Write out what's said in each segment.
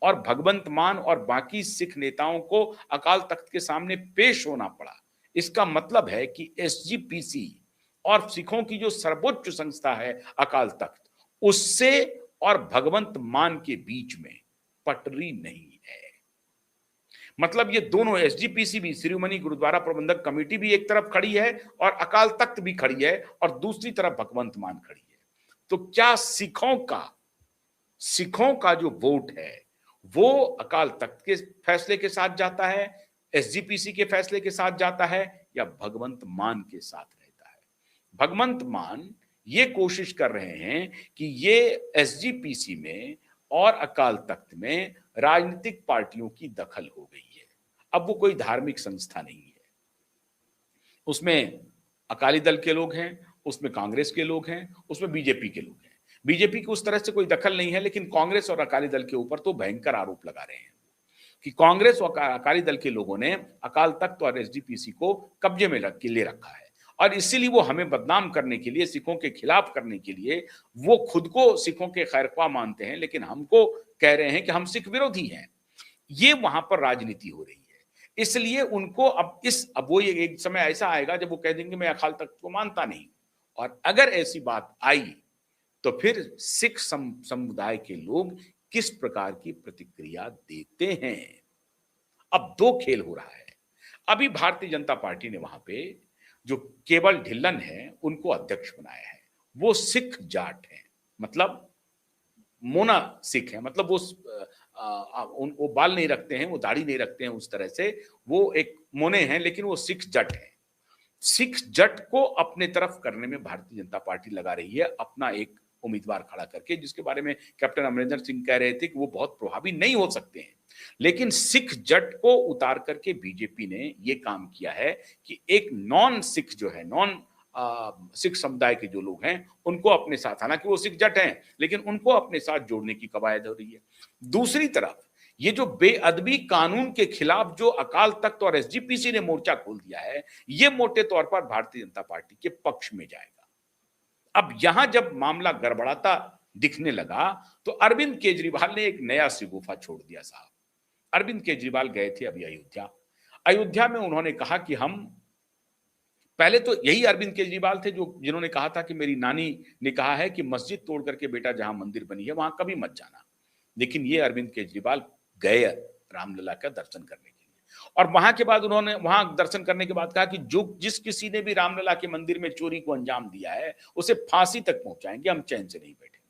और भगवंत मान और बाकी सिख नेताओं को अकाल तख्त के सामने पेश होना पड़ा। इसका मतलब है कि एसजीपीसी और सिखों की जो सर्वोच्च संस्था है अकाल तख्त, उससे और भगवंत मान के बीच में पटरी नहीं है। मतलब ये दोनों, एसजीपीसी भी, शिरोमणि गुरुद्वारा प्रबंधक कमेटी भी एक तरफ खड़ी है और अकाल तख्त भी खड़ी है और दूसरी तरफ भगवंत मान खड़ी है। तो क्या सिखों का जो वोट है वो अकाल तख्त के फैसले के साथ जाता है, एसजीपीसी के फैसले के साथ जाता है, या भगवंत मान के साथ रहता है? भगवंत मान ये कोशिश कर रहे हैं कि ये एसजीपीसी में और अकाल तख्त में राजनीतिक पार्टियों की दखल हो गई है। अब वो कोई धार्मिक संस्था नहीं है, उसमें अकाली दल के लोग हैं, उसमें कांग्रेस के लोग हैं, उसमें बीजेपी के लोग हैं। बीजेपी की उस तरह से कोई दखल नहीं है, लेकिन कांग्रेस और अकाली दल के ऊपर तो भयंकर आरोप लगा रहे हैं कि कांग्रेस और अकाली दल के लोगों ने अकाल तख्त और एसजीपीसी को कब्जे में ले रखा है और इसीलिए वो हमें बदनाम करने के लिए, सिखों के खिलाफ करने के लिए, वो खुद को सिखों के खैरख्वाह मानते हैं लेकिन हमको कह रहे हैं कि हम सिख विरोधी हैं। ये वहां पर राजनीति हो रही है। इसलिए उनको अब वो ये एक समय ऐसा आएगा जब वो कह देंगे मैं अकाल तख्त को मानता नहीं, और अगर ऐसी बात आई तो फिर सिख समुदाय के लोग किस प्रकार की प्रतिक्रिया देते हैं। अब दो खेल हो रहा है। अभी भारतीय जनता पार्टी ने वहां पे जो केवल ढिल्लन है उनको अध्यक्ष बनाया है। वो सिख जाट है, मतलब मोना सिख है, मतलब वो बाल नहीं रखते हैं, वो दाढ़ी नहीं रखते हैं, उस तरह से वो एक मोने हैं, लेकिन वो सिख जट है। सिख जट को अपने तरफ करने में भारतीय जनता पार्टी लगा रही है, अपना एक उम्मीदवार खड़ा करके, जिसके बारे में कैप्टन अमरिंदर सिंह कह रहे थे कि वो बहुत प्रभावी नहीं हो सकते हैं। लेकिन सिख जट को उतार करके बीजेपी ने ये काम किया है कि एक नॉन सिख जो है, नॉन सिख समुदाय के जो लोग हैं उनको अपने साथ, हालांकि वो सिख जट हैं लेकिन उनको अपने साथ जोड़ने की कवायद हो रही है। दूसरी तरफ ये जो बेअदबी कानून के खिलाफ जो अकाल तख्त और एसजीपीसी ने मोर्चा खोल दिया है, ये मोटे तौर पर भारतीय जनता पार्टी के पक्ष में जाएगा। अब यहां जब मामला गड़बड़ाता दिखने लगा तो अरविंद केजरीवाल ने एक नया सिगुफा छोड़ दिया साहब। अरविंद केजरीवाल गए थे अभी अयोध्या में उन्होंने कहा कि हम, पहले तो यही अरविंद केजरीवाल थे जिन्होंने कहा था कि मेरी नानी ने कहा है कि मस्जिद तोड़ करके बेटा जहां मंदिर बनी है वहां कभी मत जाना। लेकिन ये अरविंद केजरीवाल गए रामलला का दर्शन करने के लिए, और वहां के बाद उन्होंने वहां दर्शन करने के बाद कहा कि जिस किसी ने भी रामलला के मंदिर में चोरी को अंजाम दिया है उसे फांसी तक पहुंचाएंगे, हम चैन से नहीं बैठेंगे।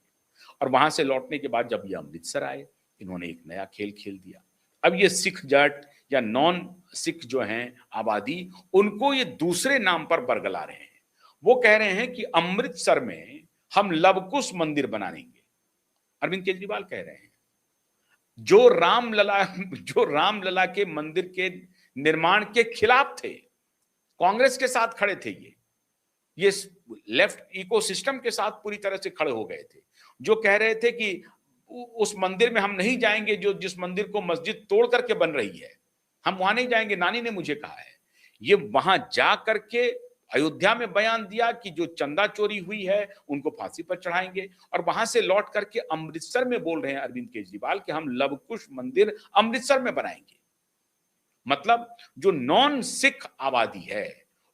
और वहां से लौटने के बाद जब ये अमृतसर आए, इन्होंने एक नया खेल खेल दिया। अब ये सिख जाट या नॉन सिख जो हैं आबादी, उनको ये दूसरे नाम पर बरगला रहे हैं। वो कह रहे हैं कि अमृतसर में हम लवकुश मंदिर बनाएंगे। अरविंद केजरीवाल कह रहे हैं जो रामलला के मंदिर के निर्माण के खिलाफ थे, कांग्रेस के साथ खड़े थे, ये लेफ्ट इकोसिस्टम के साथ पूरी तरह से खड़े हो गए थे, जो कह रहे थे कि उस मंदिर में हम नहीं जाएंगे जो जिस मंदिर को मस्जिद तोड़ करके बन रही है, हम वहां नहीं जाएंगे, नानी ने मुझे कहा है। ये वहां जा करके अयोध्या में बयान दिया कि जो चंदा चोरी हुई है उनको फांसी पर चढ़ाएंगे, और वहां से लौट करके अमृतसर में बोल रहे हैं अरविंद केजरीवाल कि हम लवकुश मंदिर अमृतसर में बनाएंगे। मतलब जो नॉन सिख आबादी है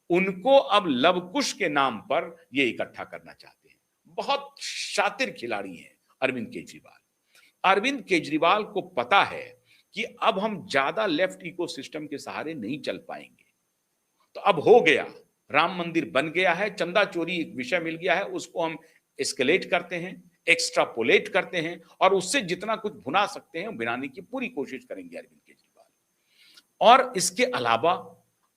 उनको अब लवकुश के नाम पर ये इकट्ठा करना चाहते हैं। बहुत शातिर खिलाड़ी हैं अरविंद केजरीवाल। अरविंद केजरीवाल को पता है कि अब हम ज्यादा लेफ्ट इकोसिस्टम के सहारे नहीं चल पाएंगे, तो अब हो गया, राम मंदिर बन गया है, चंदा चोरी एक विषय मिल गया है, उसको हम एस्केलेट करते हैं, एक्स्ट्रापोलेट करते हैं और उससे जितना कुछ भुना सकते हैं भिनाने की पूरी कोशिश करेंगे अरविंद केजरीवाल। और इसके अलावा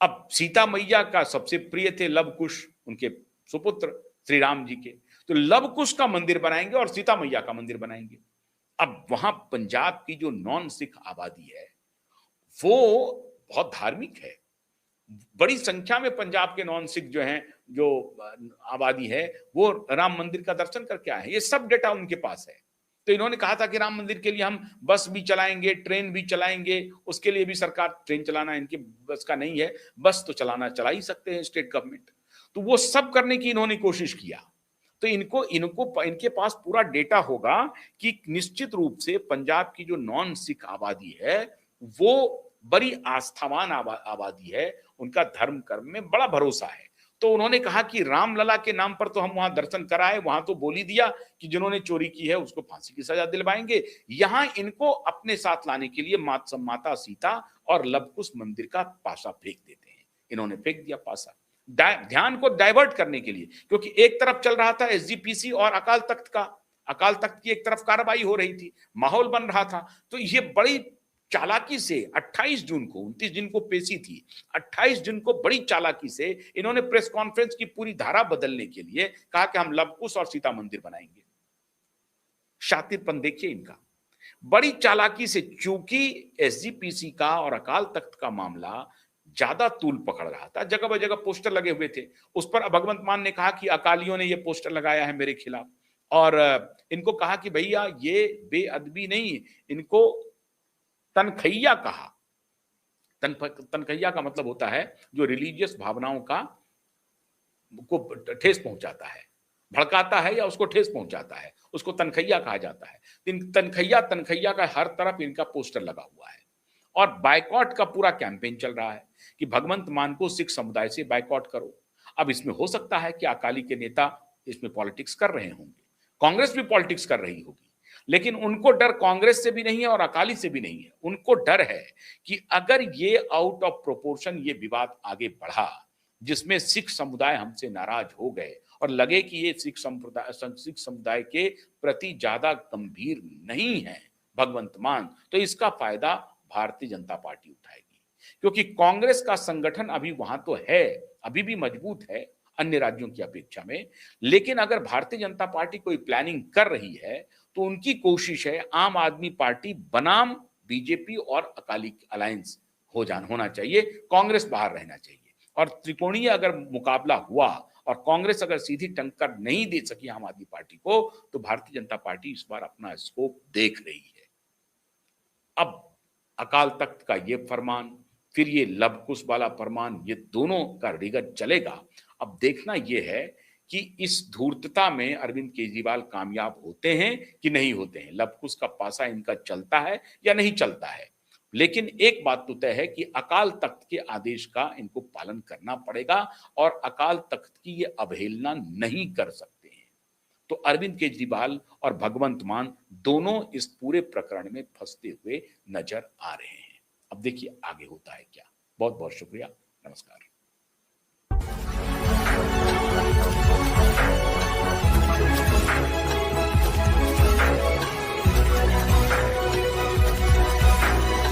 अब सीता मैया का सबसे प्रिय थे लवकुश, उनके सुपुत्र श्री राम जी के, तो लवकुश का मंदिर बनाएंगे और सीता मैया का मंदिर बनाएंगे। अब वहां पंजाब की जो नॉन सिख आबादी है वो बहुत धार्मिक है, बड़ी संख्या में पंजाब के नॉन सिख जो हैं, जो आबादी है, वो राम मंदिर का दर्शन करके आए हैं। ये सब डेटा उनके पास है। तो इन्होंने कहा था कि राम मंदिर के लिए हम बस भी चलाएंगे, ट्रेन भी चलाएंगे, उसके लिए भी सरकार, ट्रेन चलाना इनकी बस का नहीं है, बस तो चला ही सकते हैं स्टेट गवर्नमेंट। तो वो सब करने की इन्होंने कोशिश किया। तो इनके पास पूरा डेटा होगा कि निश्चित रूप से पंजाब की जो नॉन सिख आबादी है वो बड़ी आस्थावान आबादी है, उनका धर्म कर्म में बड़ा भरोसा है। तो उन्होंने कहा कि रामलला के नाम पर तो हम वहां दर्शन कराए, वहां तो बोल ही दिया कि जिन्होंने चोरी की है उसको फांसी की सजा दिलवाएंगे। यहां इनको अपने साथ लाने के लिए माता सीता और लवकुश मंदिर का पासा फेंक देते हैं। इन्होंने फेंक दिया पासा ध्यान को डाइवर्ट करने के लिए, क्योंकि एक तरफ चल रहा था एसजीपीसी और अकाल तख्त की एक तरफ कार्रवाई हो रही थी, माहौल बन रहा था। तो ये बड़ी चालाकी से 28 जून को 29 दिन को पेशी थी, 28 जून को बड़ी चालाकी से इन्होंने प्रेस कॉन्फ्रेंस की पूरी धारा बदलने के लिए कहा कि हम लवकुश और सीता मंदिर बनाएंगे। शातिरपन देखिए इनका, बड़ी चालाकी से, चूंकि एसजीपीसी का और अकाल तख्त का मामला ज्यादा तूल पकड़ रहा था, जगह जगह पोस्टर लगे हुए थे, उस पर भगवंत मान ने कहा कि अकालियों ने ये पोस्टर लगाया है मेरे खिलाफ, और इनको कहा कि भैया ये बेअदबी नहीं, इनको तनखैया कहा। तनखैया का मतलब होता है जो रिलीजियस भावनाओं को ठेस पहुंचाता है, भड़काता है या उसको ठेस पहुंचाता है, उसको तनखैया कहा जाता है। तनखैया का हर तरफ इनका पोस्टर लगा हुआ है, और बायकॉट का पूरा कैंपेन चल रहा है कि भगवंत मान को सिख समुदाय से बायकॉट करो। अब इसमें हो सकता है कि अकाली के नेता इसमें पॉलिटिक्स कर रहे होंगे, कांग्रेस भी पॉलिटिक्स कर रही होगी, लेकिन उनको डर कांग्रेस से भी नहीं है और अकाली से भी नहीं है। उनको डर है कि अगर ये आउट ऑफ प्रोपोर्शन ये विवाद आगे बढ़ा, जिसमें सिख समुदाय हमसे नाराज हो गए और लगे कि ये सिख समुदाय के प्रति ज्यादा गंभीर नहीं है भगवंत मान, तो इसका फायदा भारतीय जनता पार्टी उठाएगी, क्योंकि कांग्रेस का संगठन अभी वहां तो है, अभी भी मजबूत है अन्य राज्यों की अपेक्षा में, लेकिन अगर भारतीय जनता पार्टी कोई प्लानिंग कर रही है तो उनकी कोशिश है आम आदमी पार्टी बनाम बीजेपी और अकाली अलायंस होना चाहिए, कांग्रेस बाहर रहना चाहिए। और त्रिकोणीय अगर मुकाबला हुआ और कांग्रेस अगर सीधी टक्कर नहीं दे सकी आम आदमी पार्टी को, तो भारतीय जनता पार्टी इस बार अपना स्कोप देख रही है। अब अकाल तख्त का ये फरमान, फिर ये लवकुश वाला फरमान, ये दोनों का रिगत चलेगा। अब देखना यह है कि इस धूर्तता में अरविंद केजरीवाल कामयाब होते हैं कि नहीं होते हैं, लवकुश का पासा इनका चलता है या नहीं चलता है। लेकिन एक बात तो तय है कि अकाल तख्त के आदेश का इनको पालन करना पड़ेगा और अकाल तख्त की ये अवहेलना नहीं कर सकते हैं। तो अरविंद केजरीवाल और भगवंत मान दोनों इस पूरे प्रकरण में फंसते हुए नजर आ रहे हैं। अब देखिए आगे होता है क्या। बहुत बहुत शुक्रिया, नमस्कार।